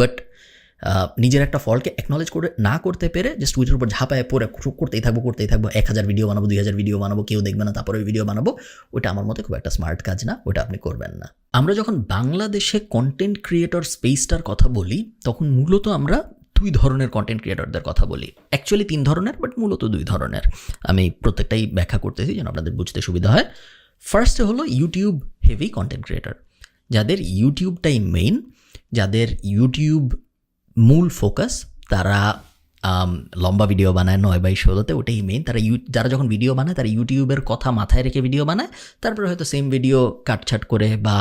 But নিজের একটা ফল্টকে acknowledge করে না করতে পেরে জাস্ট টুইটার উপর ঝাঁপায় পরে করতেই থাকবো 1000 ভিডিও বানাবো, 2000 ভিডিও বানাবো, কেউ দেখবে না, তারপরে ভিডিও বানাবো, ওটা আমার মতে খুব একটা স্মার্ট কাজ না, ওটা আপনি করবেন না। আমরা যখন বাংলাদেশে কন্টেন্ট ক্রিয়েটর স্পেসটার কথা বলি তখন মূলত আমরা 2 ধরনের কন্টেন্ট ক্রিয়েটরদের কথা বলি। অ্যাকচুয়ালি 3 ধরনের, বাট মূলত 2 ধরনের। আমি প্রত্যেকটাই ব্যাখ্যা করতেছি যেন আপনাদের বুঝতে সুবিধা হয়। ফার্স্টে হলো ইউটিউব হেভি কন্টেন্ট ক্রিয়েটর, যাদের ইউটিউবটাই মেইন, যাদের ইউটিউব মূল ফোকাস, তারা লম্বা ভিডিও বানায় 9/16, ওটাই মেইন। যারা যখন ভিডিও বানায় তারা ইউটিউবের কথা মাথায় রেখে ভিডিও বানায়, তারপরে হয়তো সেম ভিডিও কাটছাট করে বা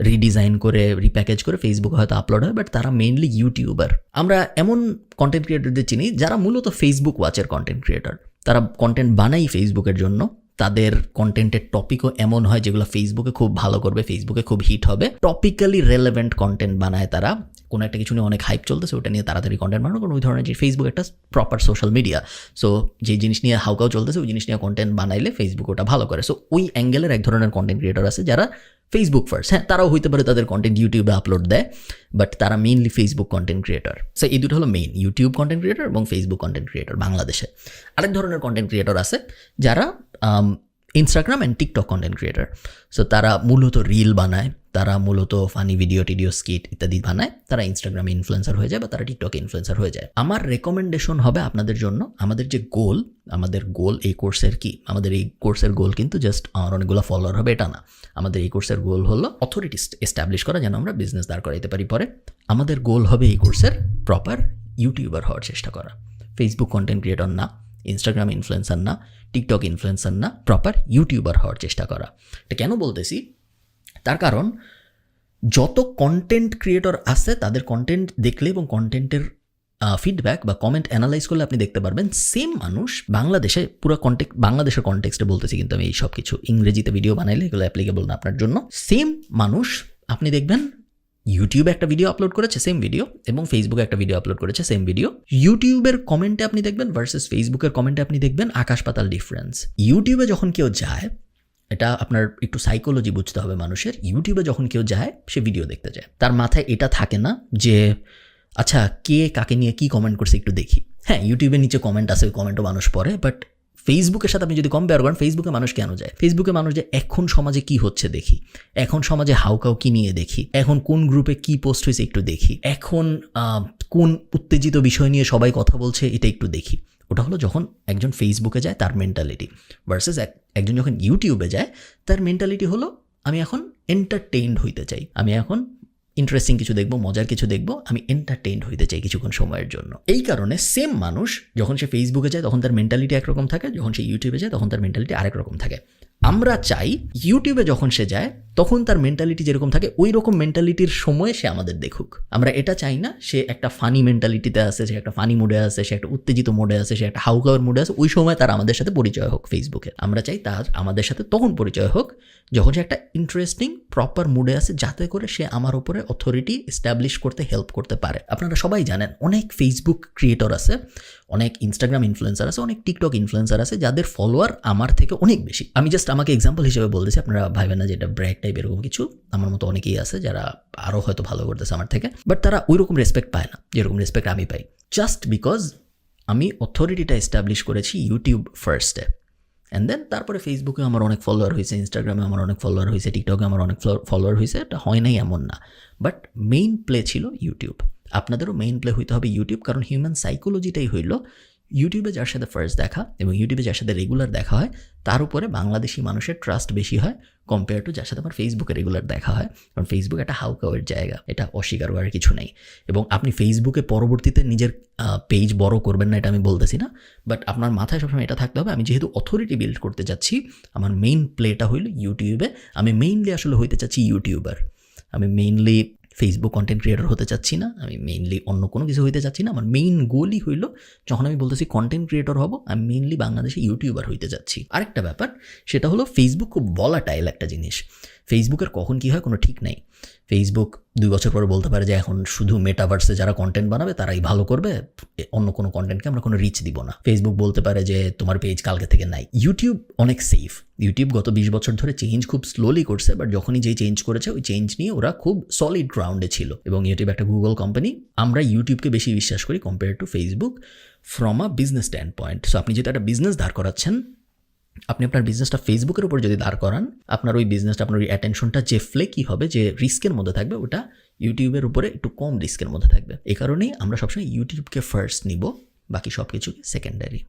রিডিজাইন করে রিপ্যাকেজ করে ফেসবুকে হয়তো আপলোড হয়, বাট তারা মেইনলি ইউটিউবার। আমরা এমন কন্টেন্ট ক্রিয়েটরদের চিনি যারা মূলত ফেসবুক ওয়াচের কন্টেন্ট ক্রিয়েটর, তারা কন্টেন্ট বানাই ফেসবুকের জন্য, তাদের কন্টেন্টের টপিকও এমন হয় যেগুলো ফেসবুকে খুব ভালো করবে, ফেসবুকে খুব হিট হবে, টপিক্যালি রেলেভেন্ট কন্টেন্ট বানায় তারা। কোনো একটা কিছু নিয়ে অনেক হাইপ চলতেছে, ওটা নিয়ে তাড়াতাড়ি কন্টেন্ট বানানো, কারণ ওই ধরনের যে ফেসবুক একটা প্রপার সোশ্যাল মিডিয়া, সো যে জিনিস নিয়ে হাউকাও চলতেছে ওই জিনিস নিয়ে কন্টেন্ট বানাইলে ফেসবুক ওটা ভালো করে। সো ওই অ্যাঙ্গেলের এক ধরনের কন্টেন্ট ক্রিয়েটর আছে যারা ফেসবুক ফার্স্ট। হ্যাঁ, তারাও হইতে পারে তাদের কন্টেন্ট ইউটিউবে আপলোড দেয়, বাট তারা mainly Facebook content creator. So এই দুটো হলো মেইন, ইউটিউব কন্টেন্ট ক্রিয়েটর এবং ফেসবুক কন্টেন্ট ক্রিয়েটর বাংলাদেশে। আরেক ধরনের কন্টেন্ট ক্রিয়েটর আছে যারা Instagram and TikTok content creator. So তারা মূলত রিল বানায়, তারা মূলত ফানি ভিডিও টিডিও স্কিট ইত্যাদি বানায়, তারা ইনস্টাগ্রামে ইনফ্লুয়েন্সার হয়ে যায় বা তারা টিকটকে ইনফ্লুয়েন্সার হয়ে যায়। আমার রেকমেন্ডেশন হবে আপনাদের জন্য, আমাদের গোল এই কোর্সের কি, আমাদের এই কোর্সের গোল কিন্তু জাস্ট আমার অনেকগুলো ফলোয়ার হবে এটা না। আমাদের এই কোর্সের গোল হলো অথরিটি এস্টাবলিশ করা, যেন আমরা বিজনেস দাঁড় করাইতে পারি পরে। আমাদের গোল হবে এই কোর্সের প্রপার ইউটিউবার হওয়ার চেষ্টা করা, ফেসবুক কন্টেন্ট ক্রিয়েটর না, ইনস্টাগ্রাম ইনফ্লুয়েন্সার না, টিকটক ইনফ্লুয়েন্সার না, প্রপার ইউটিউবার হওয়ার চেষ্টা করা। এটা কেন বলতেছি, তার কারণ যত কন্টেন্ট ক্রিয়েটর আছে তাদের কন্টেন্ট দেখলে এবং কন্টেন্টের ফিডব্যাক বা কমেন্ট অ্যানালাইজ করলে আপনি দেখতে পারবেন সেম মানুষ বাংলাদেশে বাংলাদেশের কন্টেক্সটে বলতেছি, কিন্তু আমি এই সব কিছু ইংরেজিতে ভিডিও বানাইলে এগুলো অ্যাপ্লিকেবল না আপনার জন্য। সেম মানুষ আপনি দেখবেন ইউটিউবে একটা ভিডিও আপলোড করেছে সেম ভিডিও, এবং ফেসবুকে একটা ভিডিও আপলোড করেছে সেম ভিডিও। ইউটিউবের কমেন্টে আপনি দেখবেন ভার্সেস ফেসবুকের কমেন্টে আপনি দেখবেন আকাশ পাতাল ডিফারেন্স। ইউটিউবে যখন কেউ যায়, এটা আপনার একটু সাইকোলজি বুঝতে হবে মানুষের, ইউটিউবে যখন কেউ যায় সে ভিডিও দেখতে যায়, তার মাথায় এটা থাকে না যে আচ্ছা কে কাকে নিয়ে কী কমেন্ট করছে একটু দেখি। হ্যাঁ, ইউটিউবের নিচে কমেন্ট আছে, ওই কমেন্টও মানুষ পড়ে, বাট ফেসবুকের সাথে আপনি যদি কম্পেয়ার করেন, ফেসবুকে মানুষ কেন যায়? ফেসবুকে মানুষ যায় এখন সমাজে কি হচ্ছে দেখি, এখন সমাজে হাউকাউ কি নিয়ে দেখি, এখন কোন গ্রুপে কি পোস্ট হয়েছে একটু দেখি, এখন কোন উত্তেজিত বিষয় নিয়ে সবাই কথা বলছে এটা একটু দেখি। ওটা হলো যখন একজন ফেসবুকে যায় তার মেন্টালিটি, ভার্সেস একজন যখন ইউটিউবে যায় তার মেন্টালিটি হলো আমি এখন এন্টারটেইনড হইতে চাই, আমি এখন ইন্টারেস্টিং কিছু দেখবো, মজার কিছু দেখবো, আমি এন্টারটেইনড হইতে চাই কিছুক্ষণ সময়ের জন্য। এই কারণে সেম মানুষ যখন সে ফেসবুকে যায় তখন তার মেন্টালিটি একরকম থাকে, যখন সে ইউটিউবে যায় তখন তার মেন্টালিটি আরেক রকম থাকে। আমরা চাই ইউটিউবে যখন সে যায় তখন তার মেন্টালিটি যেরকম থাকে ওই রকম মেন্টালিটির সময়ে সে আমাদের দেখুক। আমরা এটা চাই না সে একটা ফানি মেন্টালিটিতে আছে, সে একটা ফানি মুডে আছে, সে একটা উত্তেজিত মোডে আছে, সে একটা হাউকাওয়ার মুডে আছে, ওই সময় তার আমাদের সাথে পরিচয় হোক ফেসবুকে। আমরা চাই তার আমাদের সাথে তখন পরিচয় হোক যখন সে একটা ইন্টারেস্টিং প্রপার মুডে আছে, যাতে করে সে আমার উপরে অথরিটি এস্টাবলিশ করতে হেল্প করতে পারে। আপনারা সবাই জানেন অনেক ফেসবুক ক্রিয়েটর আছে, অনেক ইনস্টাগ্রাম ইনফ্লুয়েন্সার আছে, অনেক টিকটক ইনফ্লুয়েন্সার আছে যাদের ফলোয়ার আমার থেকে অনেক বেশি। আমি জাস্ট আমাকে এক্সাম্পল হিসেবে বলতেছি, আপনারা ভাইবেন না যে এটা ব্র্যাগ টাইপ এরকম কিছু। আমার মতো অনেকেই আছে যারা আরও হয়তো ভালো করতেছে আমার থেকে, বাট তারা ওই রকম রেসপেক্ট পায় না যেরকম রেসপেক্ট আমি পাই, জাস্ট বিকজ আমি অথরিটিটা এস্টাবলিশ করেছি ইউটিউব ফার্স্টে, অ্যান্ড দেন তারপরে ফেসবুকে আমার অনেক ফলোয়ার হয়েছে, ইনস্টাগ্রামে আমার অনেক ফলোয়ার হয়েছে, টিকটকে আমার অনেক ফলোয়ার হয়েছে। এটা হয় নাই এমন না, বাট মেইন প্লে ছিল ইউটিউব। আপনাদেরও মেইন প্লে হইতে হবে ইউটিউব, কারণ হিউম্যান সাইকোলজিটাই হইল ইউটিউবে যার সাথে ফার্স্ট দেখা এবং ইউটিউবে যার সাথে রেগুলার দেখা হয় তার উপরে বাংলাদেশি মানুষের ট্রাস্ট বেশি হয় কম্পেয়ার টু যার সাথে আমার ফেসবুকে রেগুলার দেখা হয়। কারণ ফেসবুক একটা হাউকাওয়ের জায়গা, এটা অস্বীকার করার কিছু নেই। এবং আপনি ফেসবুকে পরবর্তীতে নিজের পেজ বড় করবেন না এটা আমি বলতেছি না, বাট আপনার মাথায় সবসময় এটা থাকতে হবে আমি যেহেতু অথরিটি বিল্ড করতে যাচ্ছি, আমার মেইন প্লেটা হইল ইউটিউবে। আমি মেইনলি আসলে হইতে চাচ্ছি ইউটিউবার, আমি মেইনলি ফেসবুক কন্টেন্ট ক্রিয়েটর হতে চাচ্ছি না, আমি মেইনলি অন্য কোনো কিছু হইতে চাচ্ছি না। আমার মেইন গোলই হইল যখন আমি বলতেছি কন্টেন্ট ক্রিয়েটর হব, আমি মেইনলি বাংলাদেশে ইউটিউবার হইতে যাচ্ছি। আরেকটা ব্যাপার সেটা হলো ফেসবুক খুব ভলাটাইল একটা জিনিস, ফেসবুকের কখন কী হয় কোনো ঠিক নাই। ফেসবুক 2 বছর পরে বলতে পারে যে এখন শুধু মেটাভার্সে যারা কন্টেন্ট বানাবে তারাই ভালো করবে, অন্য কোনো কন্টেন্টকে আমরা কোনো রিচ দিব না। ফেসবুক বলতে পারে যে তোমার পেজ কালকে থেকে নাই। ইউটিউব অনেক সেফ। ইউটিউব গত 20 বছর ধরে চেঞ্জ খুব স্লোলি করছে, বাট যখনই যেই চেঞ্জ করেছে ওই চেঞ্জ নিয়ে ওরা খুব সলিড গ্রাউন্ডে ছিল, এবং ইউটিউব একটা গুগল কোম্পানি। আমরা ইউটিউবকে বেশি বিশ্বাস করি compare to Facebook from a business stand point. So আপনি যেহেতু একটা বিজনেস দাঁড় করাচ্ছেন, আপনি আপনার বিজনেসটা ফেসবুকের উপর যদি দাঁড় করান, আপনার ওই বিজনেসটা, আপনার ওই অ্যাটেনশনটা যে ফ্লেকি হবে, যে রিস্কের মধ্যে থাকবে, ওটা ইউটিউবের উপরে একটু কম রিস্কের মধ্যে থাকবে। এই কারণেই আমরা সবসময় ইউটিউবকে ফার্স্ট নিব, বাকি সব কিছুকে সেকেন্ডারি।